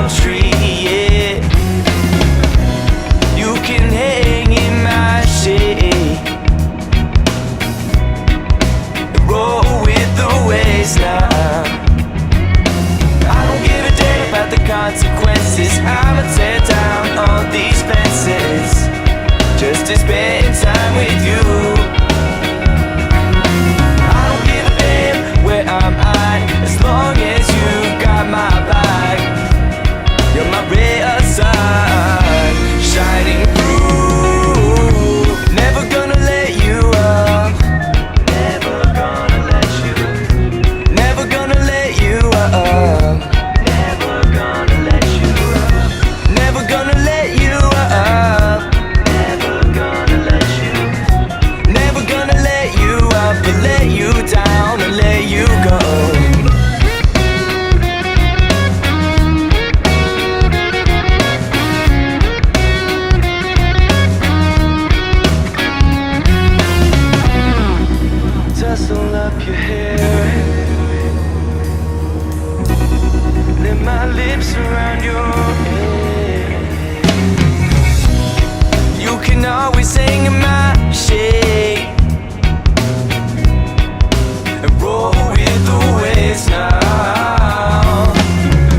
palm tree, yeah. You can hang in my shade, roll with the waves now. I don't give a damn about the consequences. I'ma tear down all these fences just to spend time with you. I don't give a damn where I'm at, as long as you got my back. You're my ray of sun, shining through. Never gonna let you up, never gonna let you, never gonna let you up, never gonna let you up, never gonna let you up, never gonna let you, never gonna let you up, but let you down and let you go. Tussle up your hair, let my lips around your head. You can always hang in my shade and roll with the waves now.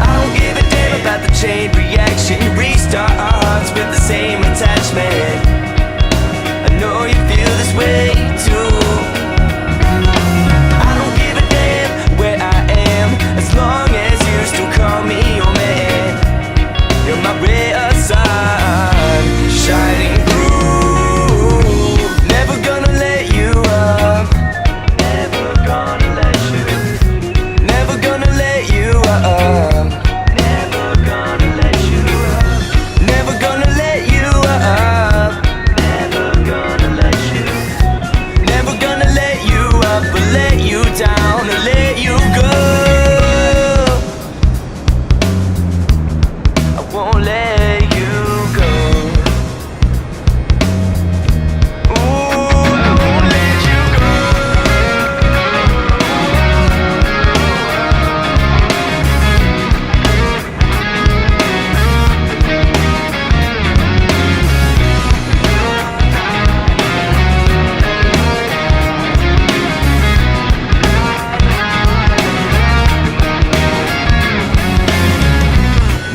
I don't give a damn about the chain reaction. Restart our hearts with the same attachment. I know you feel this way too. I don't give a damn where I am, as long as you still call me your man. You're my ray of sun, shining through. Never gonna let you up, never gonna let you, never gonna let you up, never gonna let you up, never gonna let you up, never gonna let you, never gonna let you up, but let you down and let you go. I won't let you go. Ooh, I won't let you go.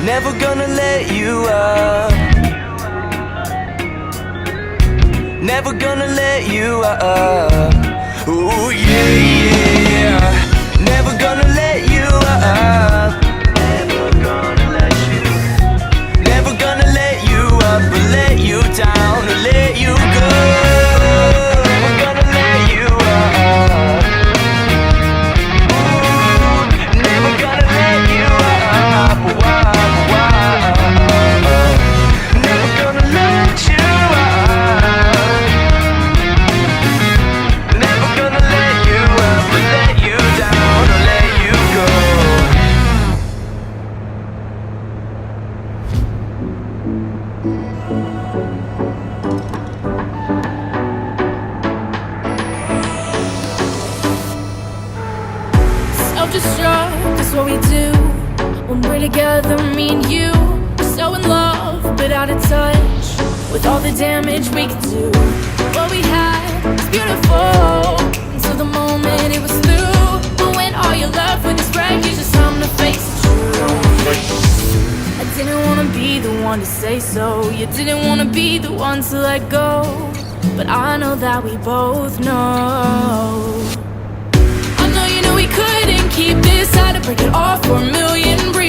Never gonna let you up, never gonna let you up. Ooh, yeah, yeah. Never gonna let you up, never gonna let you, never gonna let you up, but let you down and let you go. Never gonna let you up. Ooh, never gonna let you up. Never gonna let you up, never gonna let you up, but let you down or let you go. Self-destruct is what we do when we're together, me and you. We're so in love, but out of touch with all the damage we could do. What we had was beautiful until the moment it was through. But when all you're left with is wreckage, it's time to face the truth. I didn't wanna be the one to say so. You didn't wanna be the one to let go. But I know that we both know. I know you knew we couldn't keep this. Had to break it off for a million reasons.